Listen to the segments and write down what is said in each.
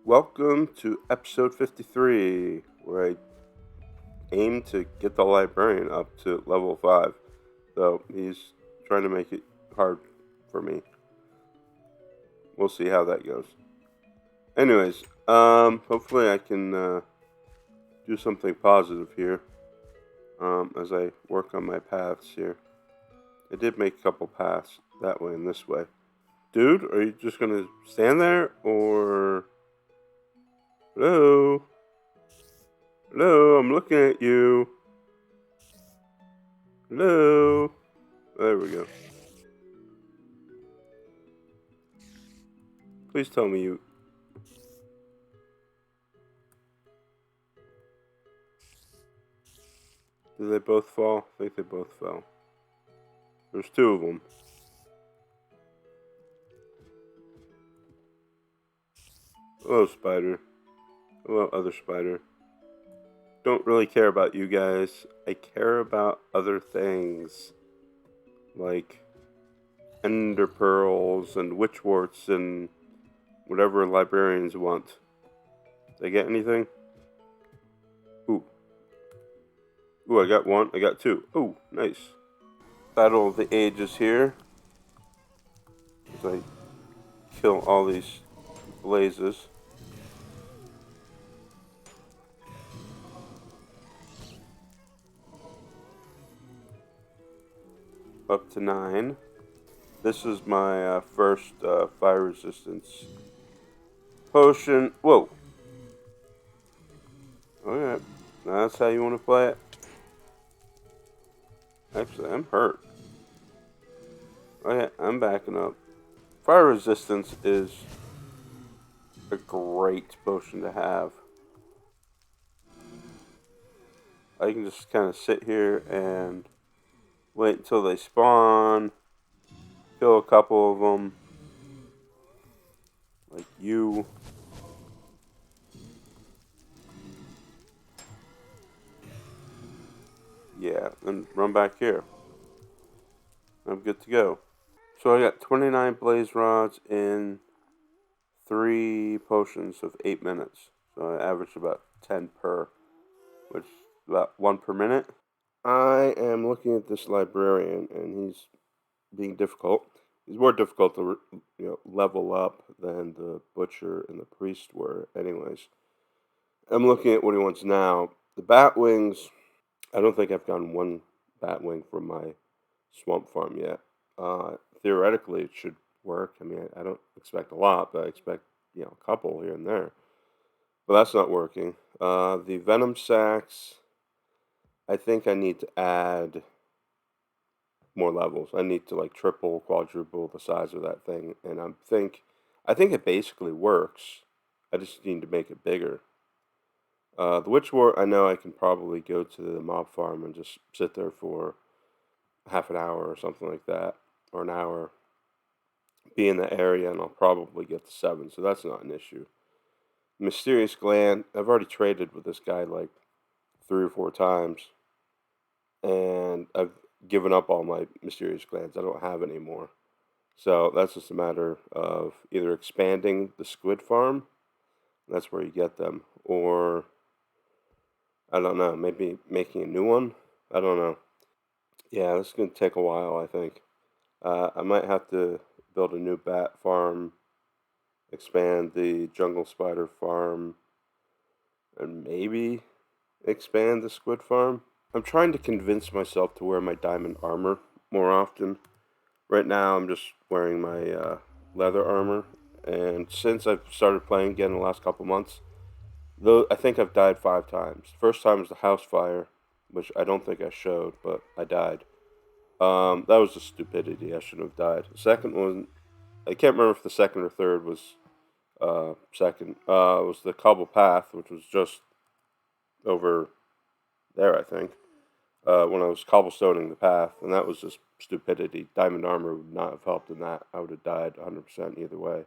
Welcome to episode 53, where I aim to get the librarian up to level 5, though he's trying to make it hard for me. We'll see how that goes. Anyways, hopefully I can do something positive here as I work on my paths here. I did make a couple paths that way and this way. Dude, are you just gonna stand there, or... Hello? Hello, I'm looking at you. Hello? There we go. Please tell me you... Did they both fall? I think they both fell. There's two of them. Hello, spider. Hello, other spider. Don't really care about you guys. I care about other things. Like ender pearls and witchworts and whatever librarians want. Did I get anything? Ooh. Ooh, I got one. I got two. Ooh, nice. Battle of the Ages here. As I kill all these blazes. Up to 9. This is my first fire resistance potion. Whoa. Alright. That's how you want to play it. Actually, I'm hurt. Okay, I'm backing up. Fire resistance is a great potion to have. I can just kind of sit here and wait until they spawn. Kill a couple of them. Like you. Yeah, and run back here. I'm good to go. So I got 29 blaze rods in 3 potions of 8 minutes. So I averaged about 10 per, which is about 1 per minute. I am looking at this librarian, and he's being difficult. He's more difficult to level up than the butcher and the priest were, anyways. I'm looking at what he wants now. The bat wings. I don't think I've gotten one bat wing from my swamp farm yet. Theoretically, it should work. I mean, I don't expect a lot, but I expect a couple here and there. But that's not working. The venom sacks. I think I need to add more levels. I need to like triple, quadruple the size of that thing, and I think it basically works. I just need to make it bigger. The witch wart, I know I can probably go to the mob farm and just sit there for half an hour or something like that, or an hour. Be in the area, and I'll probably get to 7, so that's not an issue. Mysterious gland. I've already traded with this guy like 3 or 4 times, and I've given up all my mysterious glands. I don't have any more. So that's just a matter of either expanding the squid farm, that's where you get them, or I don't know, maybe making a new one. I don't know. Yeah, this is going to take a while, I think. I might have to build a new bat farm, expand the jungle spider farm, and maybe expand the squid farm. I'm trying to convince myself to wear my diamond armor more often. Right now, I'm just wearing my leather armor, and since I've started playing again in the last couple months, though I think I've died 5 times. First time was the house fire, which I don't think I showed, but I died. That was just stupidity. I shouldn't have died. The second one, I can't remember if the second or third was second. It was the cobble path, which was just over there, I think. When I was cobblestoning the path, and that was just stupidity. Diamond armor would not have helped in that. I would have died 100% either way.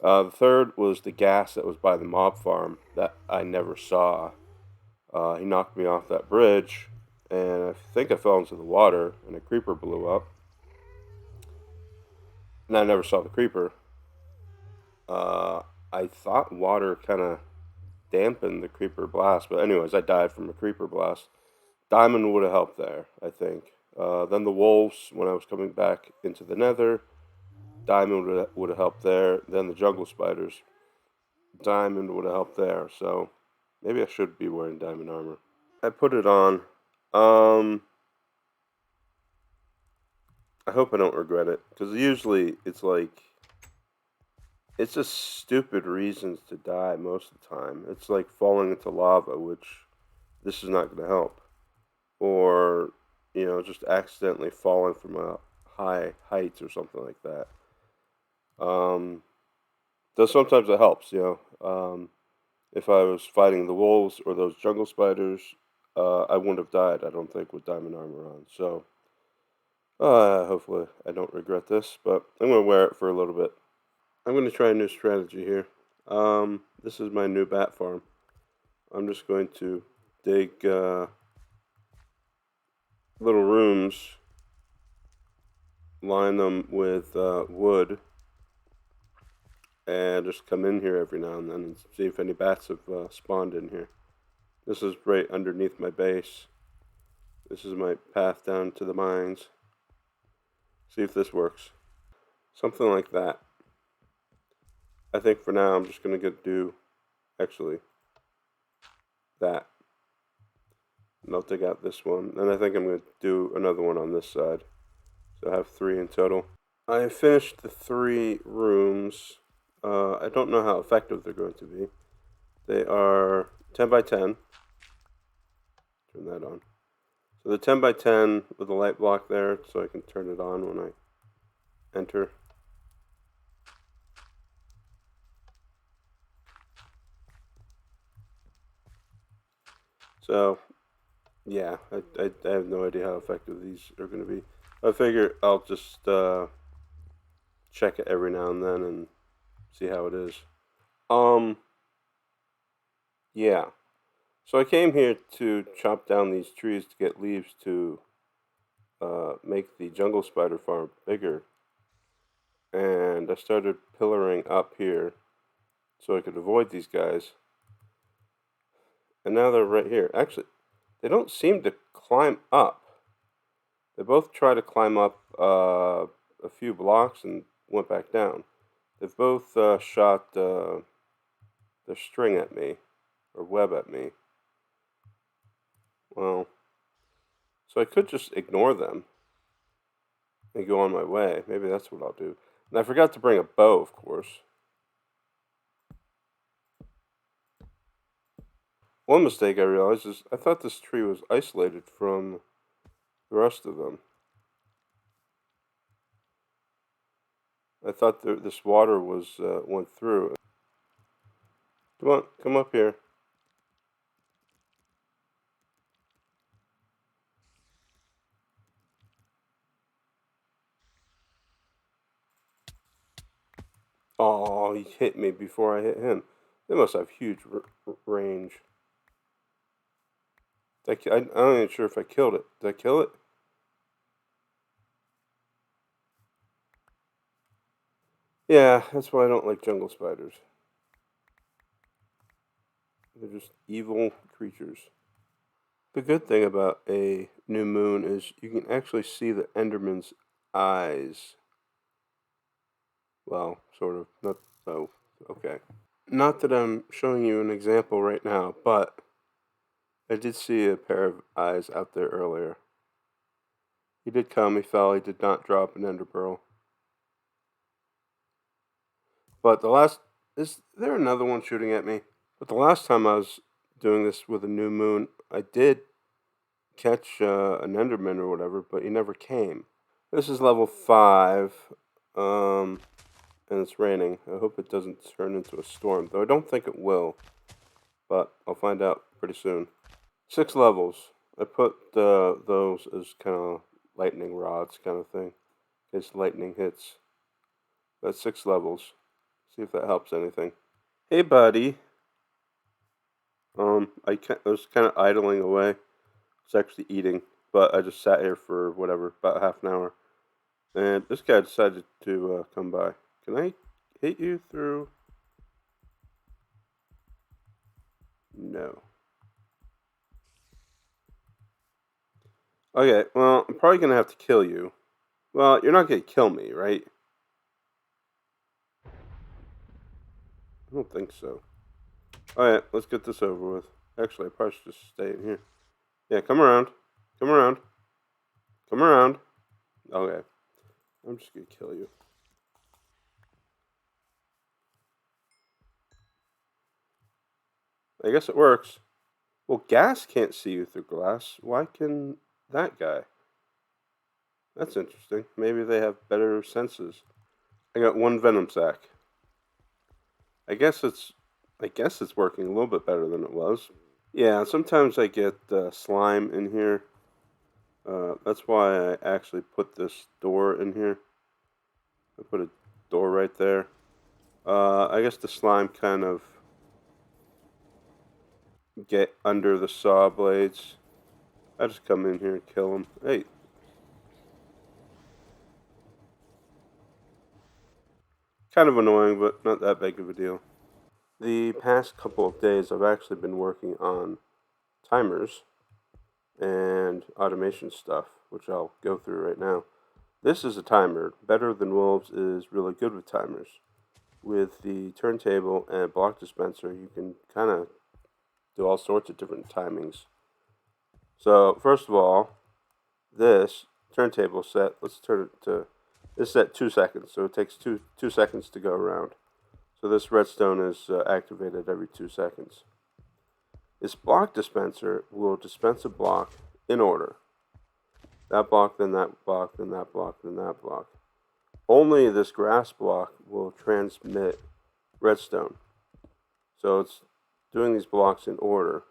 The third was the gas that was by the mob farm that I never saw. He knocked me off that bridge, and I think I fell into the water, and a creeper blew up. And I never saw the creeper. I thought water kind of dampened the creeper blast, but anyways, I died from a creeper blast. Diamond would have helped there, I think. Then the wolves, when I was coming back into the nether, diamond would have helped there. Then the jungle spiders, diamond would have helped there. So maybe I should be wearing diamond armor. I put it on. Um, I hope I don't regret it, because usually it's like, it's just stupid reasons to die most of the time. It's like falling into lava, which this is not going to help. Or, just accidentally falling from a high heights or something like that. Though sometimes it helps, if I was fighting the wolves or those jungle spiders, I wouldn't have died, I don't think, with diamond armor on. So, hopefully I don't regret this, but I'm going to wear it for a little bit. I'm going to try a new strategy here. This is my new bat farm. I'm just going to dig little rooms, line them with wood, and just come in here every now and then and see if any bats have spawned in here. This is right underneath my base. This is my path down to the mines. See if this works. Something like that. I think for now I'm just going to do, actually, that. And I'll dig out this one. And I think I'm going to do another one on this side. So I have 3 in total. I finished the 3 rooms. I don't know how effective they're going to be. They are 10 by 10. Turn that on. So the 10 by 10 with a light block there, so I can turn it on when I enter. So, yeah, I have no idea how effective these are going to be. I figure I'll just check it every now and then and see how it is. Yeah. So I came here to chop down these trees to get leaves to make the jungle spider farm bigger. And I started pillaring up here so I could avoid these guys. And now they're right here. Actually, they don't seem to climb up. They both try to climb up a few blocks and went back down. They've both shot their string at me, or web at me. Well, so I could just ignore them and go on my way. Maybe that's what I'll do. And I forgot to bring a bow, of course. One mistake I realized is I thought this tree was isolated from the rest of them. I thought this water was went through. Come on, come up here. Oh, he hit me before I hit him. They must have huge range. I'm not even sure if I killed it. Did I kill it? Yeah, that's why I don't like jungle spiders. They're just evil creatures. The good thing about a new moon is you can actually see the Enderman's eyes. Well, sort of. Not so. Okay. Not that I'm showing you an example right now, but I did see a pair of eyes out there earlier. He did come, he fell, he did not drop an ender pearl. But is there another one shooting at me? But the last time I was doing this with a new moon, I did catch an enderman or whatever, but he never came. This is level 5, and it's raining. I hope it doesn't turn into a storm, though I don't think it will. But I'll find out pretty soon. 6 levels. I put those as kind of lightning rods kind of thing. In case lightning hits. That's 6 levels. See if that helps anything. Hey, buddy. I was kind of idling away. I was actually eating, but I just sat here for whatever, about half an hour. And this guy decided to come by. Can I hit you through? No. Okay, well, I'm probably going to have to kill you. Well, you're not going to kill me, right? I don't think so. Alright, let's get this over with. Actually, I probably should just stay in here. Yeah, come around. Come around. Come around. Okay. I'm just going to kill you. I guess it works. Well, gas can't see you through glass. Why can that guy? That's interesting. Maybe they have better senses. I got one venom sac. I guess it's working a little bit better than it was. Yeah, sometimes I get slime in here. That's why I actually put this door in here. I put a door right there. I guess the slime kind of get under the saw blades. I just come in here and kill them. Hey. Kind of annoying, but not that big of a deal. The past couple of days, I've actually been working on timers and automation stuff, which I'll go through right now. This is a timer. BetterThanWolves is really good with timers. With the turntable and block dispenser, you can kind of do all sorts of different timings. So, first of all, this turntable set, let's turn it to, this set 2 seconds, so it takes two seconds to go around. So this redstone is activated every 2 seconds. This block dispenser will dispense a block in order. That block, then that block, then that block, then that block. Only this grass block will transmit redstone. So it's doing these blocks in order.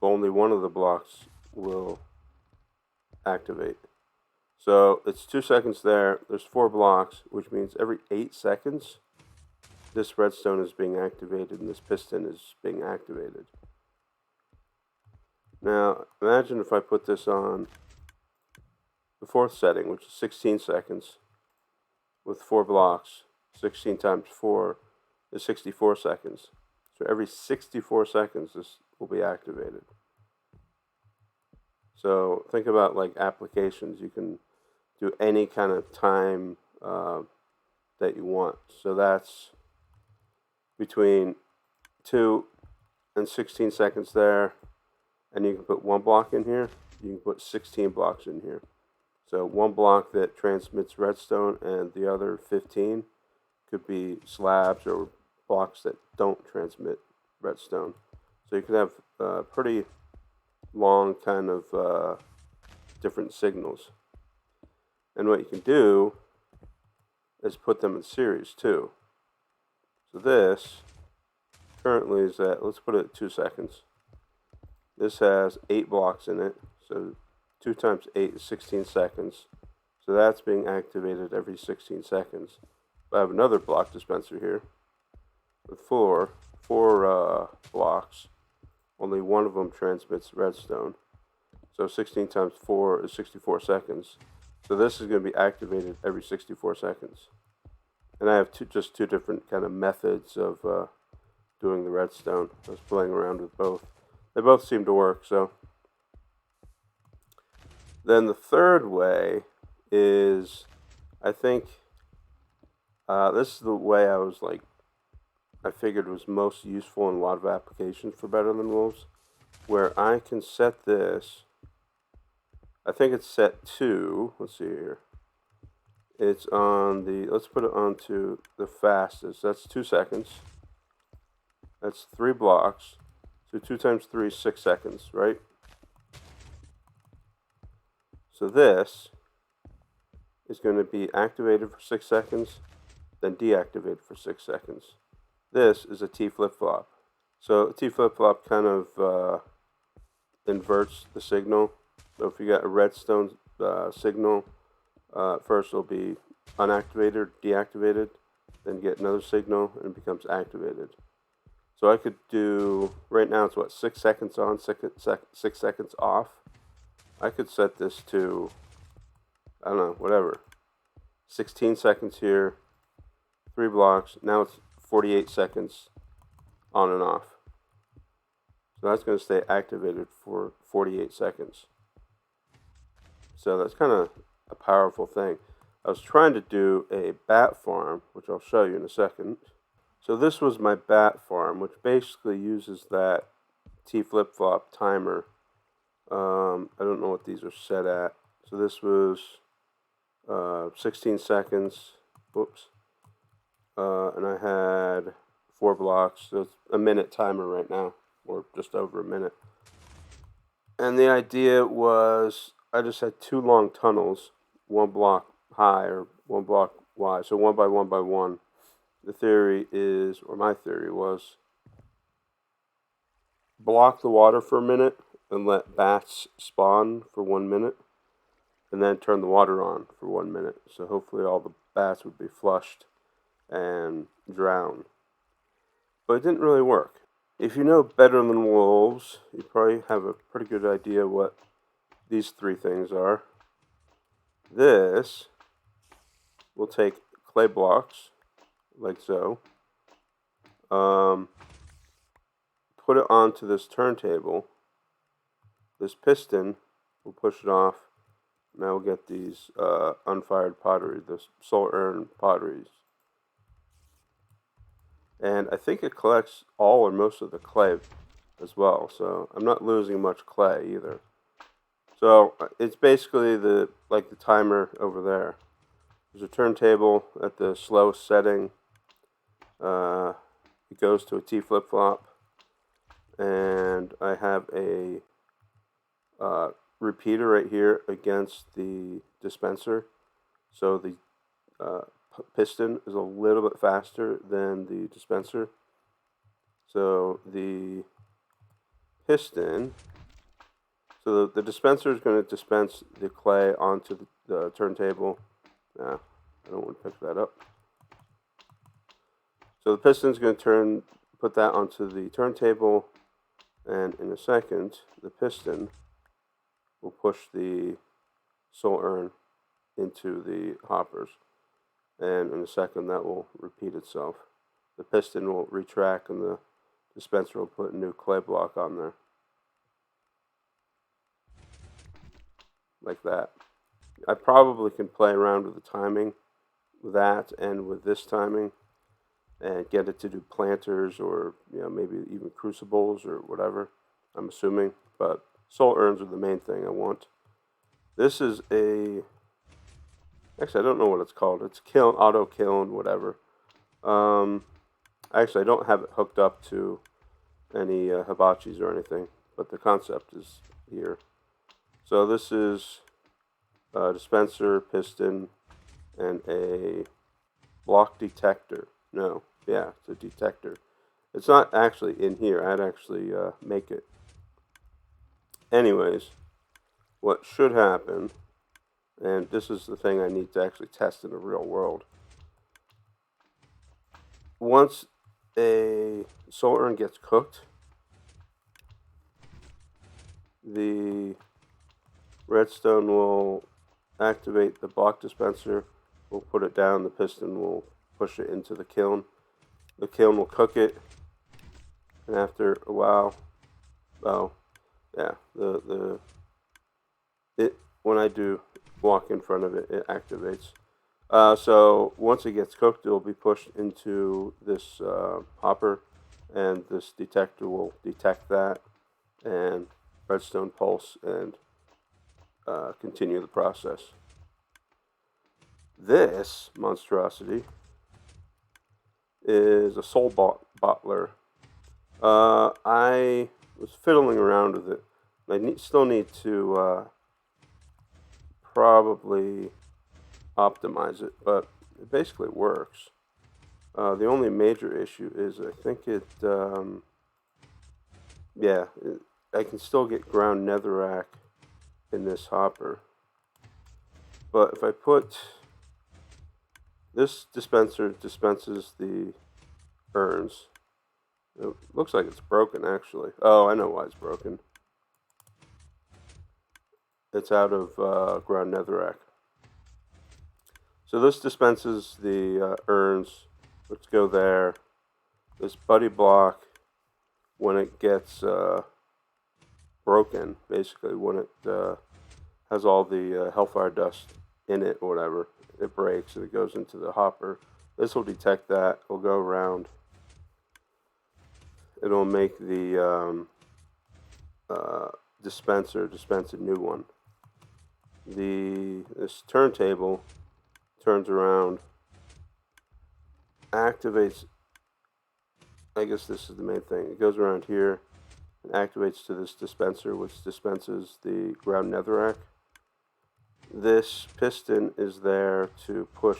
Only one of the blocks will activate. So it's 2 seconds there. There's 4 blocks, which means every 8 seconds, this redstone is being activated and this piston is being activated. Now, imagine if I put this on the 4th setting, which is 16 seconds, with 4 blocks. 16 times 4 is 64 seconds. So every 64 seconds, this will be activated. So think about like applications. You can do any kind of time that you want. So that's between 2 and 16 seconds there. And you can put 1 block in here. You can put 16 blocks in here. So 1 block that transmits redstone and the other 15 could be slabs or blocks that don't transmit redstone. So you could have pretty long kind of different signals. And what you can do is put them in series too. So this currently is at, let's put it at 2 seconds. This has 8 blocks in it, so 2 times 8 is 16 seconds. So that's being activated every 16 seconds. I have another block dispenser here with four blocks. Only one of them transmits redstone. So 16 times 4 is 64 seconds. So this is going to be activated every 64 seconds. And I have just two different kind of methods of doing the redstone. I was playing around with both. They both seem to work, so. Then the third way is, I think, this is the way I figured was most useful in a lot of applications for BetterThanWolves, where I can set this, I think it's set to, let's see here, it's on the, let's put it onto the fastest, that's 2 seconds, that's 3 blocks, so 2 times 3 is 6 seconds, right? So this is going to be activated for 6 seconds, then deactivated for 6 seconds. This is a T flip-flop. So a T flip-flop kind of inverts the signal. So if you got a redstone signal, first it'll be unactivated, deactivated, then get another signal and it becomes activated. So I could do, right now it's what, 6 seconds on, 6 seconds off. I could set this to, I don't know, whatever. 16 seconds here, 3 blocks. Now it's 48 seconds on and off. So that's going to stay activated for 48 seconds. So that's kind of a powerful thing. I was trying to do a bat farm, which I'll show you in a second. So this was my bat farm, which basically uses that T flip-flop timer. I don't know what these are set at. So this was 16 seconds. Whoops. And I had 4 blocks. So it's a minute timer right now, or just over a minute. And the idea was I just had 2 long tunnels, 1 block high or 1 block wide, so 1 by 1 by 1. The theory is, or my theory was, block the water for a minute and let bats spawn for 1 minute, and then turn the water on for 1 minute. So hopefully all the bats would be flushed and drown. But it didn't really work. If you know BetterThanWolves, you probably have a pretty good idea what these 3 things are. This will take clay blocks, like so, put it onto this turntable. This piston will push it off. Now we'll get these unfired pottery, the soul urn potteries. And I think it collects all or most of the clay as well, so I'm not losing much clay either. So it's basically like the timer over there. There's a turntable at the slowest setting. It goes to a T flip-flop, and I have a repeater right here against the dispenser, so the piston is a little bit faster than the dispenser. So the piston, so the dispenser is going to dispense the clay onto the turntable. I don't want to pick that up. So the piston is going to put that onto the turntable, and in a second, the piston will push the soul urn into the hoppers, and in a second that will repeat itself. The piston will retract, and the dispenser will put a new clay block on there, like that. I probably can play around with the timing, with that and with this timing, and get it to do planters, or maybe even crucibles or whatever, I'm assuming. But soul urns are the main thing I want. This is actually I don't know what it's called. It's kiln, auto kiln, whatever. Actually I don't have it hooked up to any hibachis or anything, but the concept is here. So this is a dispenser, piston, and a block detector. No, yeah, it's a detector. It's not actually in here. I'd actually make it. Anyways, what should happen, and this is the thing I need to actually test in the real world. Once a soul urn gets cooked, the redstone will activate the block dispenser. We'll put it down. The piston will push it into the kiln. The kiln will cook it, and after a while, when I do walk in front of it, it activates. So once it gets cooked, it will be pushed into this hopper, and this detector will detect that and redstone pulse and continue the process. This monstrosity is a soul bottler. I was fiddling around with it. I still need to probably optimize it, but it basically works. The only major issue is I think I can still get ground netherrack in this hopper. But if I put this dispenser dispenses the urns. It looks like it's broken, actually. Oh, I know why it's broken. It's out of ground netherrack. So this dispenses the urns, which go there. This buddy block when it gets broken, basically when it has all the hellfire dust in it or whatever, it breaks and it goes into the hopper. This will detect that. It'll go around. It'll make the dispense a new one. This turntable turns around, activates. I guess this is the main thing. It goes around here and activates to this dispenser, which dispenses the ground netherrack. This piston is there to push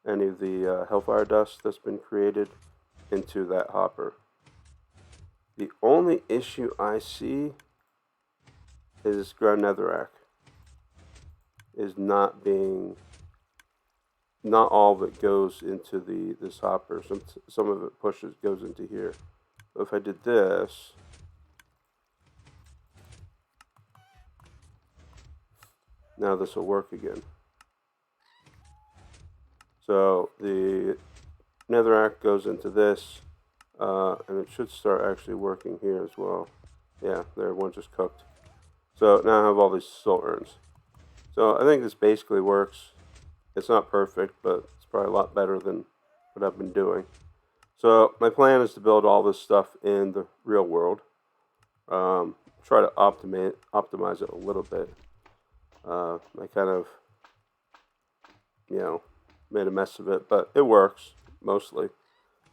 any of the hellfire dust that's been created into that hopper. The only issue I see is ground netherrack is not all of it goes into this hopper. Some of it goes into here. So if I did this, now this will work again. So the netherrack goes into this, and it should start actually working here as well. Yeah, there, one just cooked. So now I have all these soul urns. So I think this basically works. It's not perfect, but it's probably a lot better than what I've been doing. So my plan is to build all this stuff in the real world. Try to optimize it a little bit. I kind of, made a mess of it, but it works mostly.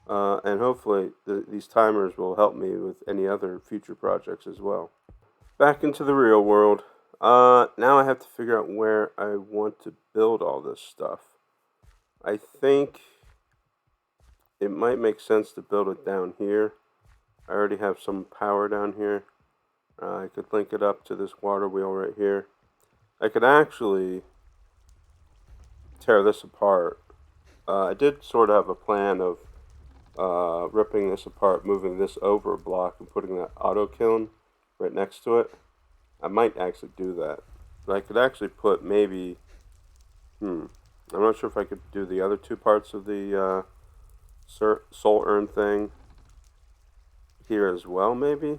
And hopefully these timers will help me with any other future projects as well. Back into the real world. Now I have to figure out where I want to build all this stuff. I think it might make sense to build it down here. I already have some power down here. I could link it up to this water wheel right here. I could actually tear this apart. I did sort of have a plan of ripping this apart, moving this over a block, and putting that auto kiln right next to it. I might actually do that. But I could actually put maybe... I'm not sure if I could do the other two parts of the soul urn thing here as well, maybe?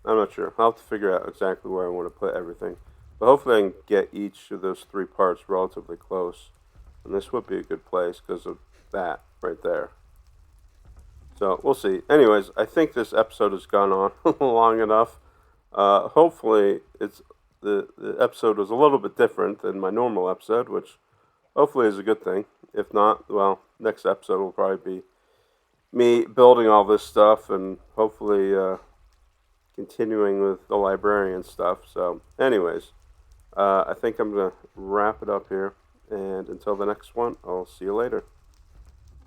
I'm not sure. I'll have to figure out exactly where I want to put everything. But hopefully I can get each of those three parts relatively close. And this would be a good place because of that right there. So we'll see. Anyways, I think this episode has gone on long enough. Hopefully the episode was a little bit different than my normal episode, which hopefully is a good thing. If not, well, next episode will probably be me building all this stuff and hopefully continuing with the librarian stuff. So anyways, I think I'm going to wrap it up here. And until the next one, I'll see you later.